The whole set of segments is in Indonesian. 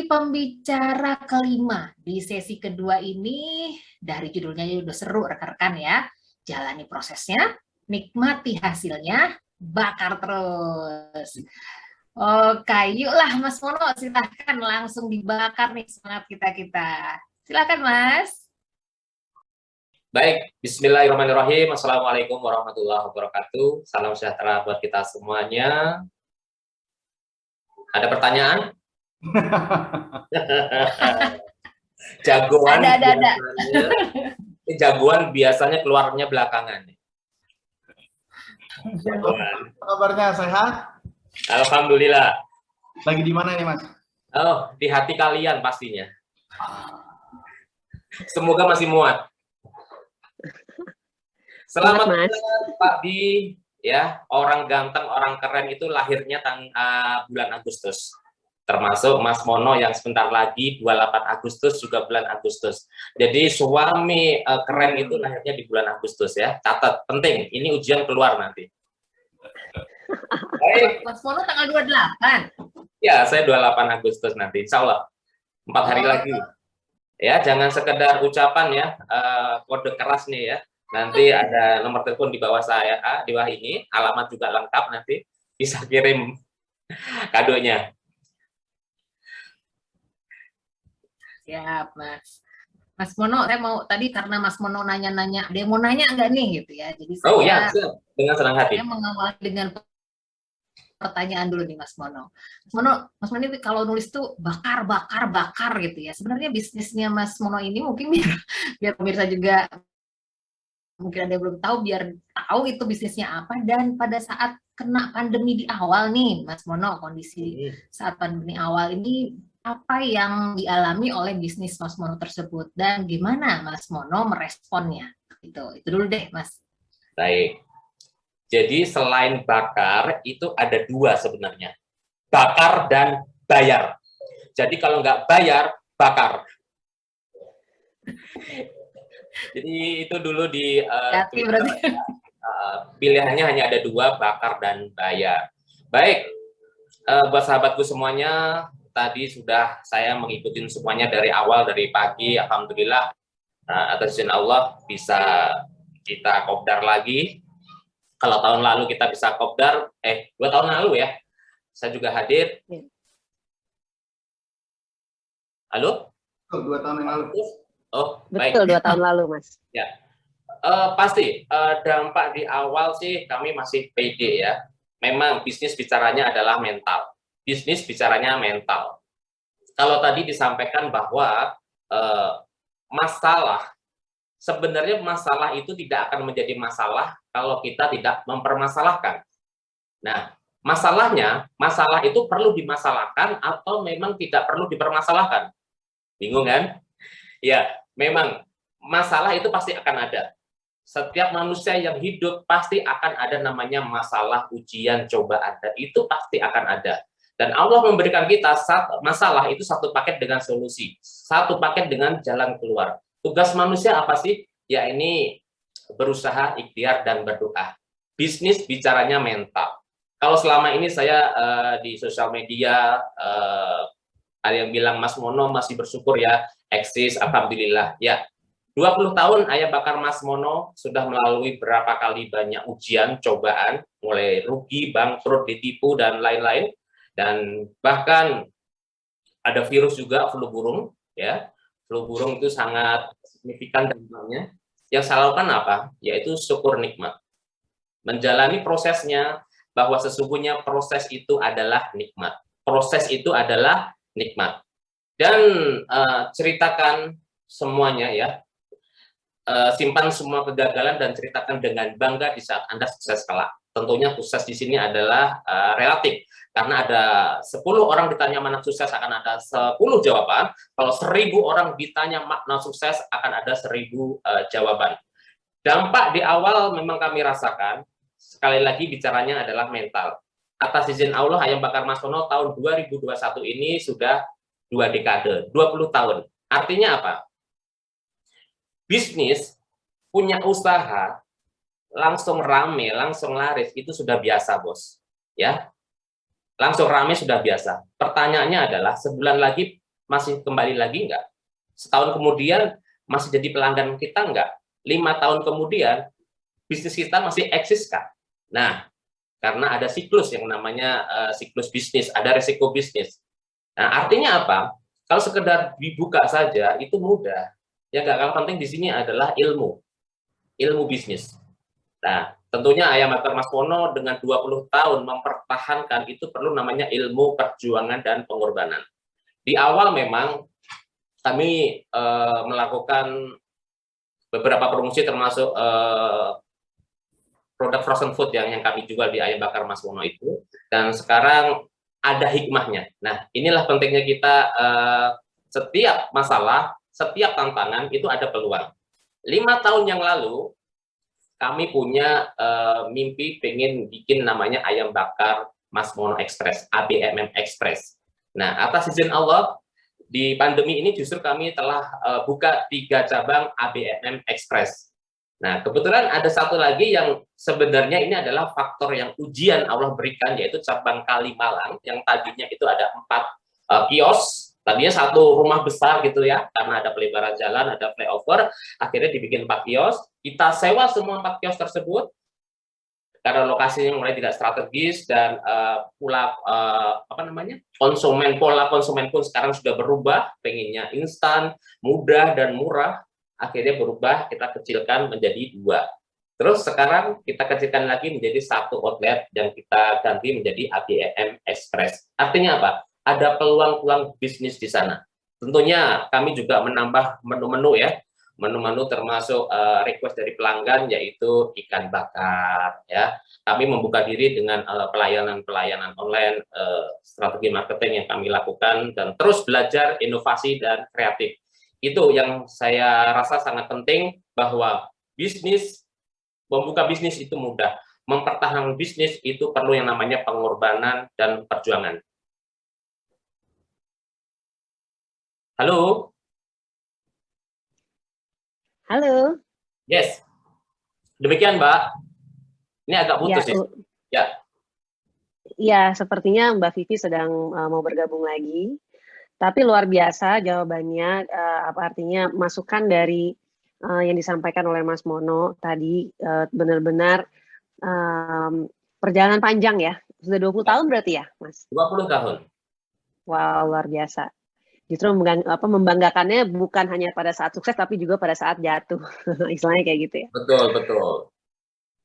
kali pembicara kelima di sesi kedua ini. Dari judulnya udah seru rekan-rekan ya. Jalani prosesnya, nikmati hasilnya, bakar terus. Oke, yuklah Mas Mono, silahkan langsung dibakar nih semangat kita. Silakan Mas. Baik, bismillahirrahmanirrahim. Assalamualaikum warahmatullahi wabarakatuh. Salam sejahtera buat kita semuanya. Ada pertanyaan? Jagoan ada. Ini jagoan biasanya keluarnya belakangan. Jagoan. Kabarnya sehat? Alhamdulillah. Lagi di mana nih Mas? Oh, di hati kalian pastinya. Semoga masih muat. Selamat Pak Bi, ya, orang ganteng, orang keren itu lahirnya bulan Agustus. Termasuk Mas Mono yang sebentar lagi 28 Agustus juga bulan Agustus. Jadi suami keren itu lahirnya di bulan Agustus ya. Catat, penting, ini ujian keluar nanti. Baik. Mas Mono tanggal 28? Ya, saya 28 Agustus nanti, insya Allah. 4 hari lagi. Ya, jangan sekedar ucapan ya, kode keras nih ya. Nanti ada nomor telepon di bawah saya, di bawah ini, alamat juga lengkap nanti, bisa kirim kadonya. Siap, Mas. Mas Mono, saya mau tadi karena Mas Mono nanya-nanya, ada yang mau nanya nggak nih gitu ya. Jadi saya, ya, dengan senang hati. Saya mengawali dengan pertanyaan dulu nih Mas Mono. Mas Mono ini kalau nulis tuh bakar gitu ya. Sebenarnya bisnisnya Mas Mono ini mungkin biar pemirsa juga mungkin ada yang belum tahu, biar tahu itu bisnisnya apa. Dan pada saat kena pandemi di awal nih Mas Mono, kondisi saat pandemi awal ini apa yang dialami oleh bisnis Mas Mono tersebut dan gimana Mas Mono meresponnya? Itu dulu deh Mas. Baik. Jadi selain bakar itu ada dua sebenarnya, bakar dan bayar. Jadi kalau nggak bayar, bakar. Jadi itu dulu di pilihannya hanya ada dua, bakar dan bayar. Baik, buat sahabatku semuanya, tadi sudah saya mengikuti semuanya dari awal, dari pagi, alhamdulillah atas izin Allah bisa kita kopdar lagi. Kalau tahun lalu kita bisa kopdar, 2 tahun lalu ya, saya juga hadir. Halo? 2 tahun yang lalu. Oh, betul, baik. 2 tahun lalu, Mas. Ya, pasti dampak di awal sih kami masih pede ya. Memang bisnis bicaranya adalah mental. Bisnis bicaranya mental. Kalau tadi disampaikan bahwa sebenarnya masalah itu tidak akan menjadi masalah kalau kita tidak mempermasalahkan. Nah, masalah itu perlu dimasalahkan atau memang tidak perlu dipermasalahkan? Bingung kan? Ya, memang masalah itu pasti akan ada. Setiap manusia yang hidup pasti akan ada namanya masalah, ujian, cobaan, dan itu pasti akan ada. Dan Allah memberikan kita masalah itu satu paket dengan solusi, satu paket dengan jalan keluar. Tugas manusia apa sih? Ya ini berusaha, ikhtiar, dan berdoa. Bisnis bicaranya mental. Kalau selama ini saya di sosial media, ada yang bilang Mas Mono masih bersyukur ya, eksis, alhamdulillah. Ya, 20 tahun Ayah Bakar Mas Mono sudah melalui berapa kali banyak ujian, cobaan, mulai rugi, bangkrut, ditipu, dan lain-lain. Dan bahkan ada virus juga, flu burung. Ya, flu burung itu sangat signifikan dampaknya. Yang saya lakukan apa? Yaitu syukur nikmat. Menjalani prosesnya, bahwa sesungguhnya proses itu adalah nikmat. Proses itu adalah nikmat. Dan ceritakan semuanya ya. Simpan semua kegagalan dan ceritakan dengan bangga di saat Anda sukses kelak. Tentunya sukses di sini adalah relatif. Karena ada 10 orang ditanya mana sukses akan ada 10 jawaban. Kalau 1000 orang ditanya makna sukses akan ada 1000 jawaban. Dampak di awal memang kami rasakan, sekali lagi bicaranya adalah mental. Atas izin Allah, Ayah Bakar Mas Mono tahun 2021 ini sudah 2 dekade, 20 tahun. Artinya apa? Bisnis, punya usaha, langsung rame, langsung laris, itu sudah biasa, bos. Ya, langsung rame sudah biasa. Pertanyaannya adalah, sebulan lagi masih kembali lagi nggak? Setahun kemudian masih jadi pelanggan kita nggak? 5 tahun kemudian bisnis kita masih eksis kah? Nah, karena ada siklus yang namanya siklus bisnis, ada resiko bisnis. Nah, artinya apa? Kalau sekedar dibuka saja itu mudah. Yang gak kalah penting di sini adalah ilmu bisnis. Nah, tentunya Ayam Bakar Mas Mono dengan 20 tahun mempertahankan itu perlu namanya ilmu perjuangan dan pengorbanan. Di awal memang kami melakukan beberapa promosi termasuk produk frozen food yang kami jual di Ayam Bakar Mas Mono itu, dan sekarang ada hikmahnya. Nah, inilah pentingnya kita setiap masalah, setiap tantangan itu ada peluang. 5 tahun yang lalu kami punya mimpi pengen bikin namanya Ayam Bakar Mas Mono Express, ABMM Express. Nah, atas izin Allah di pandemi ini justru kami telah buka 3 cabang ABMM Express. Nah, kebetulan ada satu lagi yang sebenarnya ini adalah faktor yang ujian Allah berikan, yaitu cabang Kalimalang, yang tadinya itu ada 4 kios, tadinya satu rumah besar gitu ya, karena ada pelebaran jalan, ada flyover, akhirnya dibikin 4 kios, kita sewa semua 4 kios tersebut, karena lokasinya mulai tidak strategis, dan pola konsumen pun sekarang sudah berubah, pengennya instan, mudah, dan murah. Akhirnya berubah, kita kecilkan menjadi 2. Terus sekarang kita kecilkan lagi menjadi 1 outlet dan kita ganti menjadi ABMM Express. Artinya apa? Ada peluang-peluang bisnis di sana. Tentunya kami juga menambah menu-menu ya. Menu-menu termasuk request dari pelanggan, yaitu ikan bakar ya. Kami membuka diri dengan pelayanan-pelayanan online, strategi marketing yang kami lakukan, dan terus belajar inovasi dan kreatif. Itu yang saya rasa sangat penting, bahwa membuka bisnis itu mudah, mempertahankan bisnis itu perlu yang namanya pengorbanan dan perjuangan. Halo? Halo. Yes. Demikian, Mbak. Ini agak putus ya. Ya. Ya, sepertinya Mbak Vivi sedang mau bergabung lagi. Tapi luar biasa jawabannya, apa artinya masukan dari yang disampaikan oleh Mas Mono tadi, benar-benar perjalanan panjang ya. Sudah 20 tahun berarti ya, Mas? 20 tahun. Wow, luar biasa. Justru membanggakannya bukan hanya pada saat sukses, tapi juga pada saat jatuh. Istilahnya kayak gitu ya. Betul, betul.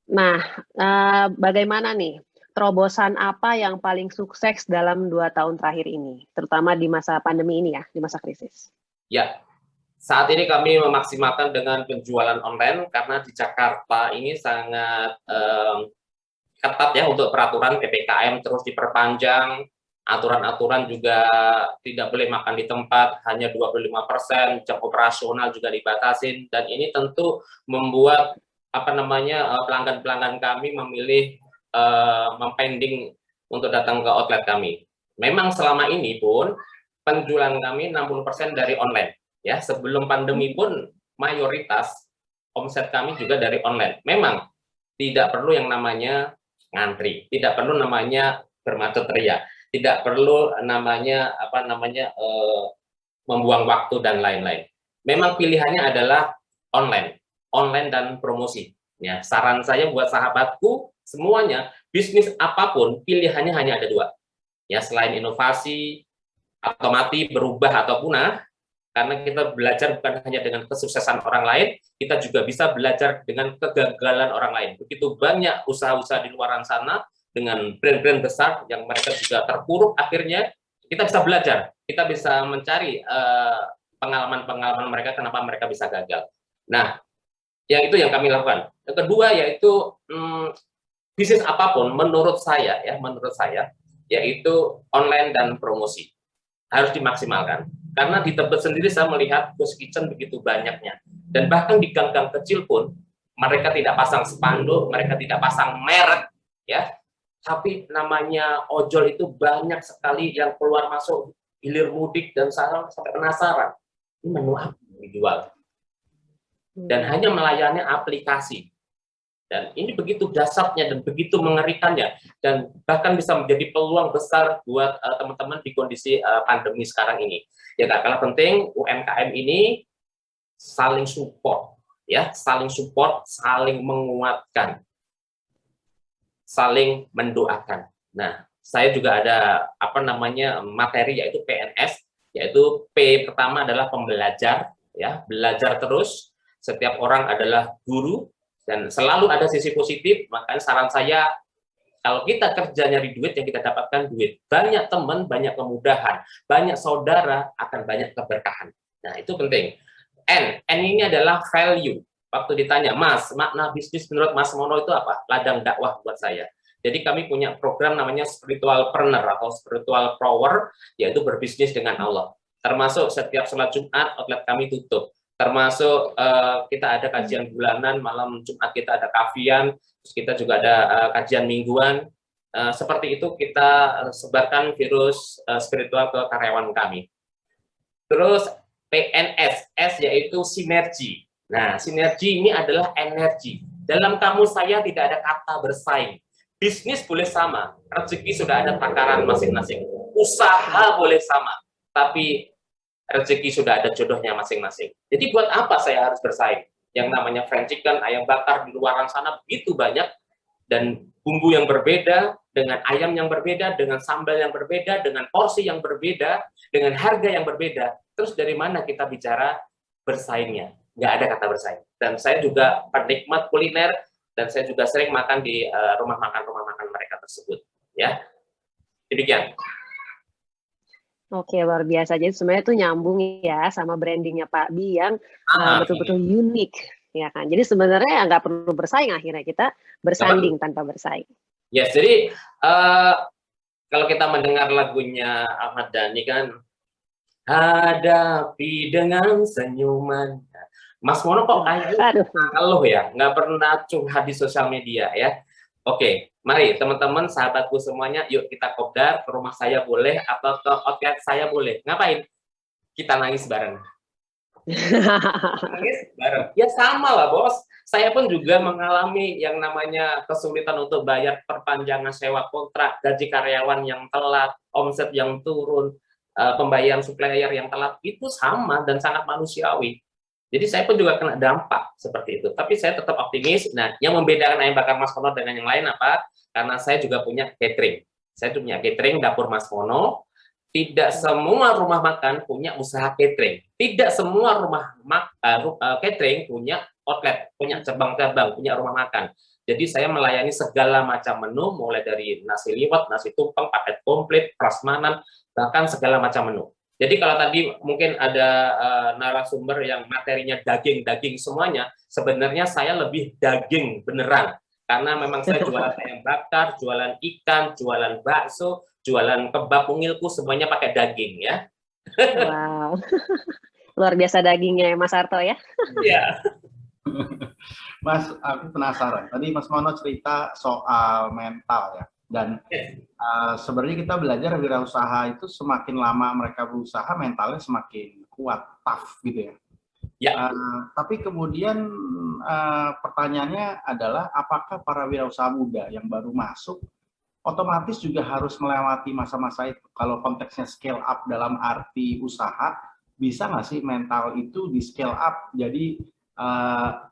Nah, bagaimana nih? Terobosan apa yang paling sukses dalam 2 tahun terakhir ini, terutama di masa pandemi ini ya, di masa krisis? Ya, saat ini kami memaksimalkan dengan penjualan online, karena di Jakarta ini sangat ketat ya untuk peraturan PPKM terus diperpanjang, aturan-aturan juga tidak boleh makan di tempat, hanya 25%, jam operasional juga dibatasin, dan ini tentu membuat pelanggan-pelanggan kami memilih mempending untuk datang ke outlet kami. Memang selama ini pun penjualan kami 60% dari online ya. Sebelum pandemi pun mayoritas omset kami juga dari online. Memang tidak perlu yang namanya ngantri, tidak perlu namanya bermacet ria, tidak perlu namanya membuang waktu dan lain-lain. Memang pilihannya adalah online dan promosi. Ya, saran saya buat sahabatku semuanya, bisnis apapun pilihannya hanya ada 2. Ya, selain inovasi atau mati, berubah atau punah, karena kita belajar bukan hanya dengan kesuksesan orang lain, kita juga bisa belajar dengan kegagalan orang lain. Begitu banyak usaha-usaha di luar sana dengan brand-brand besar yang mereka juga terpuruk, akhirnya kita bisa belajar, kita bisa mencari pengalaman-pengalaman mereka, kenapa mereka bisa gagal. Nah, yang itu yang kami lakukan. Yang kedua yaitu bisnis apapun menurut saya, yaitu online dan promosi harus dimaksimalkan. Karena di Tebet sendiri saya melihat ghost kitchen begitu banyaknya, dan bahkan di gang-gang kecil pun mereka tidak pasang spanduk, mereka tidak pasang merek, ya. Tapi namanya ojol itu banyak sekali yang keluar masuk hilir mudik, dan sekarang sampai penasaran ini menu apa yang dijual, dan hanya melayani aplikasi. Dan ini begitu dahsyatnya dan begitu mengerikannya, dan bahkan bisa menjadi peluang besar buat teman-teman di kondisi pandemi sekarang ini. Ya, gak kalah penting UMKM ini saling support, ya, saling support, saling menguatkan, saling mendoakan. Nah, saya juga ada materi, yaitu PNS, yaitu P pertama adalah pembelajar, ya, belajar terus. Setiap orang adalah guru dan selalu ada sisi positif. Makanya saran saya, kalau kita kerja nyari duit, yang kita dapatkan duit. Banyak teman, banyak kemudahan, banyak saudara, akan banyak keberkahan. Nah, itu penting. N ini adalah value. Waktu ditanya, Mas, makna bisnis menurut Mas Mono itu apa? Ladang dakwah buat saya. Jadi kami punya program namanya spiritual partner atau spiritual power, yaitu berbisnis dengan Allah. Termasuk setiap sholat Jumat, outlet kami tutup. Termasuk kita ada kajian bulanan, malam Jumat kita ada kafian, terus kita juga ada kajian mingguan. Seperti itu kita sebarkan virus spiritual ke karyawan kami. Terus PNS, S yaitu sinergi. Nah, sinergi ini adalah energi. Dalam kamus saya tidak ada kata bersaing. Bisnis boleh sama, rezeki sudah ada takaran masing-masing. Usaha boleh sama, tapi rezeki sudah ada jodohnya masing-masing. Jadi buat apa saya harus bersaing? Yang namanya fried chicken, ayam bakar di luaran sana begitu banyak, dan bumbu yang berbeda, dengan ayam yang berbeda, dengan sambal yang berbeda, dengan porsi yang berbeda, dengan harga yang berbeda. Terus dari mana kita bicara bersaingnya? Nggak ada kata bersaing. Dan saya juga penikmat kuliner, dan saya juga sering makan di rumah makan mereka tersebut. Ya, demikian. Oke, luar biasa. Jadi sebenarnya itu nyambung ya sama brandingnya Pak Bi yang betul-betul unik, ya kan. Jadi sebenarnya nggak perlu bersaing, akhirnya kita bersanding tanpa bersaing. Yes, jadi kalau kita mendengar lagunya Ahmad Dhani kan, hadapi dengan senyuman. Mas Mono kok kayaknya ngeluh ya, nggak pernah curhat di sosial media ya. Oke, mari teman-teman, sahabatku semuanya, yuk kita kopdar, ke rumah saya boleh, atau ke outlet saya boleh. Ngapain? Kita nangis bareng. Nangis bareng. Ya sama lah, Bos. Saya pun juga mengalami yang namanya kesulitan untuk bayar perpanjangan sewa kontrak, gaji karyawan yang telat, omset yang turun, pembayaran supplier yang telat, itu sama dan sangat manusiawi. Jadi saya pun juga kena dampak seperti itu. Tapi saya tetap optimis. Nah, yang membedakan ayam bakar Mas Mono dengan yang lain apa? Karena saya juga punya catering. Saya punya catering dapur Mas Mono. Tidak semua rumah makan punya usaha catering. Tidak semua rumah catering punya outlet, punya cabang-cabang, punya rumah makan. Jadi saya melayani segala macam menu, mulai dari nasi liwet, nasi tumpeng, paket komplit, prasmanan, bahkan segala macam menu. Jadi kalau tadi mungkin ada narasumber yang materinya daging-daging semuanya, sebenarnya saya lebih daging beneran. Karena memang saya jualan ayam bakar, jualan ikan, jualan bakso, jualan kebab mungilku, semuanya pakai daging ya. Wow, luar biasa dagingnya ya Mas Harto ya. Iya. Mas, aku penasaran. Tadi Mas Mono cerita soal mental ya. Dan sebenarnya kita belajar wirausaha itu semakin lama mereka berusaha, mentalnya semakin kuat, tough gitu ya. Ya. Tapi kemudian pertanyaannya adalah, apakah para wirausaha muda yang baru masuk otomatis juga harus melewati masa-masa itu? Kalau konteksnya scale up dalam arti usaha, bisa nggak sih mental itu di scale up? Jadi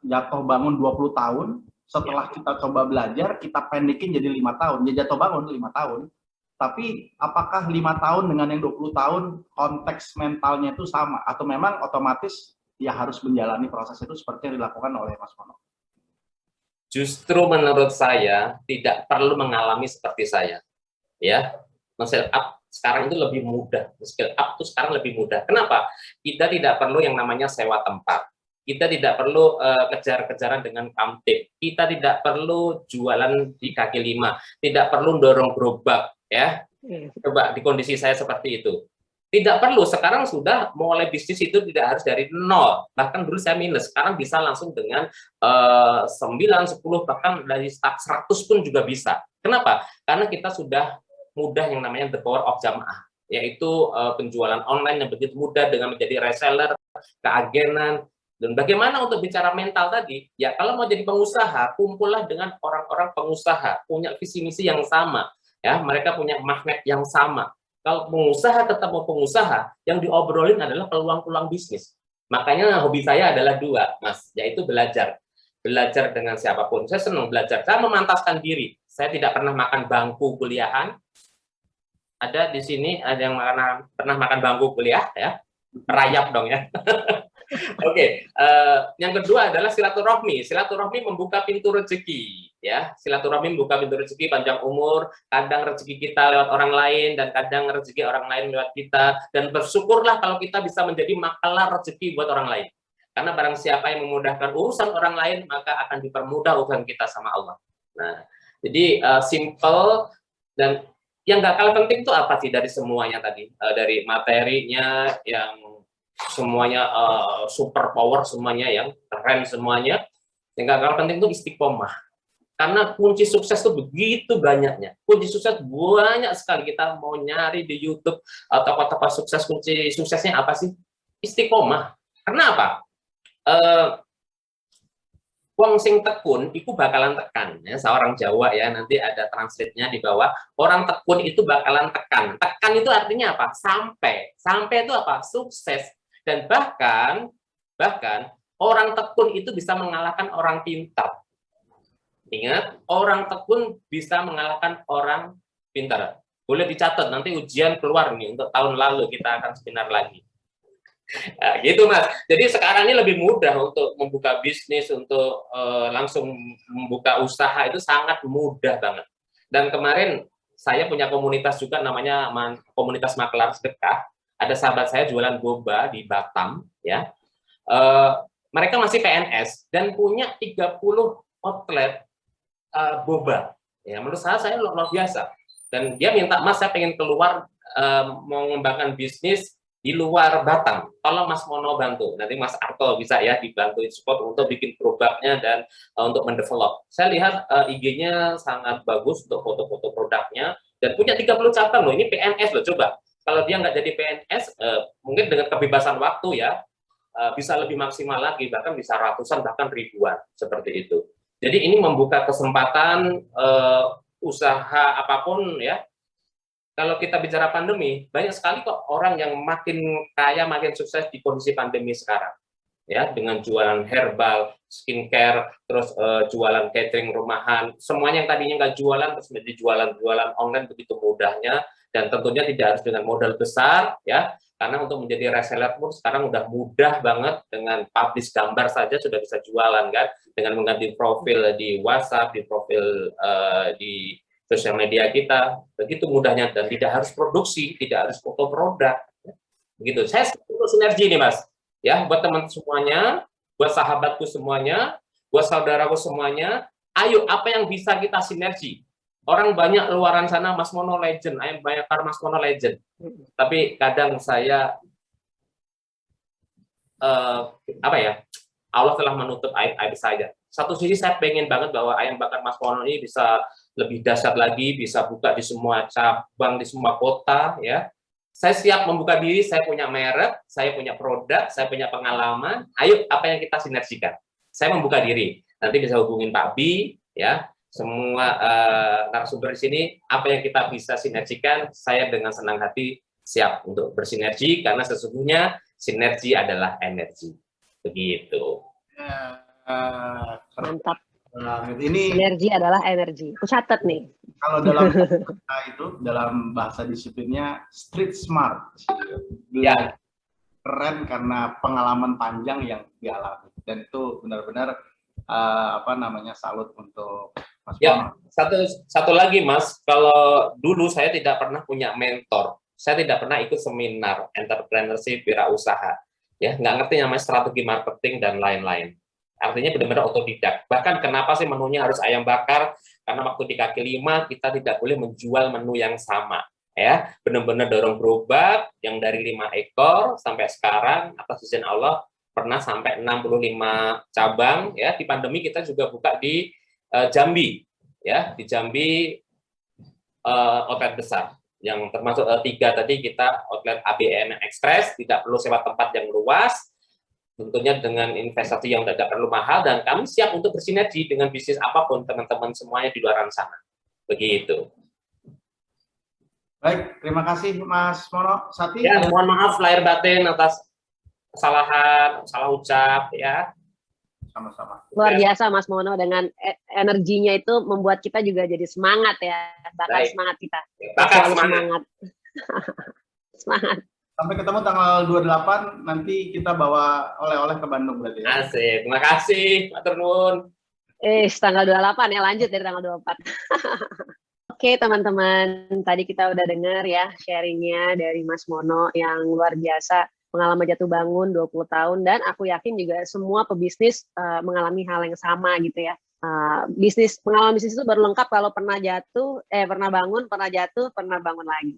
jatuh bangun 20 tahun, setelah kita coba belajar, kita pendekin jadi 5 tahun. Jadi jatuh bangun 5 tahun. Tapi apakah 5 tahun dengan yang 20 tahun konteks mentalnya itu sama? Atau memang otomatis ya harus menjalani proses itu seperti yang dilakukan oleh Mas Mono? Justru menurut saya tidak perlu mengalami seperti saya. Ya, scale up sekarang itu lebih mudah. Scale up itu sekarang lebih mudah. Kenapa? Kita tidak perlu yang namanya sewa tempat. Kita tidak perlu kejar-kejaran dengan kamtip. Kita tidak perlu jualan di kaki lima. Tidak perlu dorong gerobak, ya. Coba di kondisi saya seperti itu. Tidak perlu. Sekarang sudah mulai bisnis itu tidak harus dari nol. Bahkan dulu saya minus. Sekarang bisa langsung dengan 9, 10, bahkan dari start 100 pun juga bisa. Kenapa? Karena kita sudah mudah yang namanya the power of jamaah. Yaitu penjualan online yang begitu mudah dengan menjadi reseller, keagenan, Dan bagaimana untuk bicara mental tadi? Ya kalau mau jadi pengusaha, kumpullah dengan orang-orang pengusaha, punya visi misi yang sama, ya mereka punya magnet yang sama. Kalau pengusaha ketemu pengusaha, yang diobrolin adalah peluang-peluang bisnis. Makanya hobi saya adalah dua, Mas, yaitu belajar. Belajar dengan siapapun. Saya senang belajar. Saya memantaskan diri. Saya tidak pernah makan bangku kuliahan. Ada di sini ada yang pernah makan bangku kuliah, ya? Rayap dong ya. Oke, yang kedua adalah silaturahmi. Silaturahmi membuka pintu rezeki, ya. Silaturahmi membuka pintu rezeki, panjang umur. Kadang rezeki kita lewat orang lain dan kadang rezeki orang lain lewat kita. Dan bersyukurlah kalau kita bisa menjadi makalah rezeki buat orang lain. Karena barang siapa yang memudahkan urusan orang lain, maka akan dipermudah urusan kita sama Allah. Nah, jadi simple dan yang gak kalah penting itu apa sih dari semuanya tadi? Dari materinya yang semuanya super power, semuanya yang keren semuanya, yang gak kalah penting itu istiqomah. Karena kunci sukses itu begitu banyaknya, kunci sukses banyak sekali. Kita mau nyari di YouTube tokoh-tokoh sukses, kunci suksesnya apa sih? Istiqomah. Kenapa? Wong sing tekun itu bakalan tekan, ya, seorang Jawa ya, nanti ada translate-nya di bawah. Orang tekun itu bakalan tekan. Tekan itu artinya apa? Sampai. Sampai itu apa? Sukses. Dan bahkan orang tekun itu bisa mengalahkan orang pintar. Ingat, orang tekun bisa mengalahkan orang pintar. Boleh dicatat, nanti ujian keluar nih, untuk tahun lalu kita akan seminar lagi. Nah, gitu Mas. Jadi sekarang ini lebih mudah untuk membuka bisnis, untuk langsung membuka usaha itu sangat mudah banget. Dan kemarin saya punya komunitas juga namanya komunitas makelar sedekah. Ada sahabat saya jualan boba di Batam, ya. Mereka masih PNS dan punya 30 outlet boba. Ya, menurut saya luar biasa. Dan dia minta, Mas, saya pengen keluar mau mengembangkan bisnis di luar Batam. Tolong Mas Mono bantu. Nanti Mas Arto bisa ya dibantu support untuk bikin produknya dan untuk mendevelop. Saya lihat IG-nya sangat bagus untuk foto-foto produknya dan punya 30 cabang loh. Ini PNS loh, coba. Kalau dia nggak jadi PNS, mungkin dengan kebebasan waktu ya, bisa lebih maksimal lagi, bahkan bisa ratusan, bahkan ribuan, seperti itu. Jadi ini membuka kesempatan usaha apapun ya. Kalau kita bicara pandemi, banyak sekali kok orang yang makin kaya, makin sukses di kondisi pandemi sekarang. Ya, dengan jualan herbal, skincare, terus jualan catering rumahan, semuanya yang tadinya nggak jualan, terus menjadi jualan online begitu mudahnya, dan tentunya tidak harus dengan modal besar, ya, karena untuk menjadi reseller pun sekarang udah mudah banget, dengan publish gambar saja sudah bisa jualan, kan, dengan mengganti profil di WhatsApp, di profil di sosial media kita, begitu mudahnya, dan tidak harus produksi, tidak harus foto produk, begitu. Saya untuk sinergi nih Mas, ya, buat teman semuanya, buat sahabatku semuanya, buat saudaraku semuanya, ayo apa yang bisa kita sinergi. Orang banyak luaran sana Mas Mono legend, ayo banyak Mas Mono legend, tapi kadang saya apa ya, Allah telah menutup aib-aib saja. Satu sisi saya pengen banget bahwa ayam bakar Mas Mono ini bisa lebih dahsyat lagi, bisa buka di semua cabang, di semua kota, ya. Saya siap membuka diri, saya punya merek, saya punya produk, saya punya pengalaman. Ayo, apa yang kita sinergikan? Saya membuka diri. Nanti bisa hubungin Pak Bi, ya. Semua narasumber di sini, apa yang kita bisa sinergikan, saya dengan senang hati siap untuk bersinergi, karena sesungguhnya sinergi adalah energi. Begitu. Mantap. Ini sinergi adalah energi. Aku catat nih. Kalau dalam itu, dalam bahasa disiplinnya street smart. Ya. Keren karena pengalaman panjang yang dialami, dan itu benar-benar salut untuk Mas Ya, satu lagi Mas, kalau dulu saya tidak pernah punya mentor, saya tidak pernah ikut seminar entrepreneurship, wirausaha, ya, nggak ngerti namanya strategi marketing dan lain-lain. Artinya benar-benar otodidak. Bahkan kenapa sih menunya harus ayam bakar? Karena waktu di kaki 5 kita tidak boleh menjual menu yang sama, ya. Benar-benar dorong gerobak yang dari 5 ekor sampai sekarang atas izin Allah pernah sampai 65 cabang, ya. Di pandemi kita juga buka di Jambi, ya, di Jambi outlet besar, yang termasuk 3 tadi kita outlet ABM Express, tidak perlu sewa tempat yang luas. tentunya dengan investasi yang tidak perlu mahal, dan kami siap untuk bersinergi dengan bisnis apapun teman-teman semuanya di luar sana. Begitu. Baik, terima kasih Mas Mono. Sati. Ya, mohon maaf lahir batin atas kesalahan, salah ucap ya. Sama-sama. Luar biasa Mas Mono, dengan energinya itu membuat kita juga jadi semangat ya, bakar Baik. semangat kita. Bakar Selalu semangat. Semangat. Sampai ketemu tanggal 28, nanti kita bawa oleh-oleh ke Bandung berarti ya. Asik, terima kasih, Matur nuwun. Tanggal 28 ya, lanjut dari tanggal 24. Oke teman-teman, tadi kita udah dengar ya sharingnya dari Mas Mono yang luar biasa, pengalaman jatuh bangun 20 tahun, dan aku yakin juga semua pebisnis mengalami hal yang sama gitu ya. Pengalaman bisnis itu baru lengkap kalau pernah jatuh, pernah bangun, pernah jatuh, pernah bangun lagi.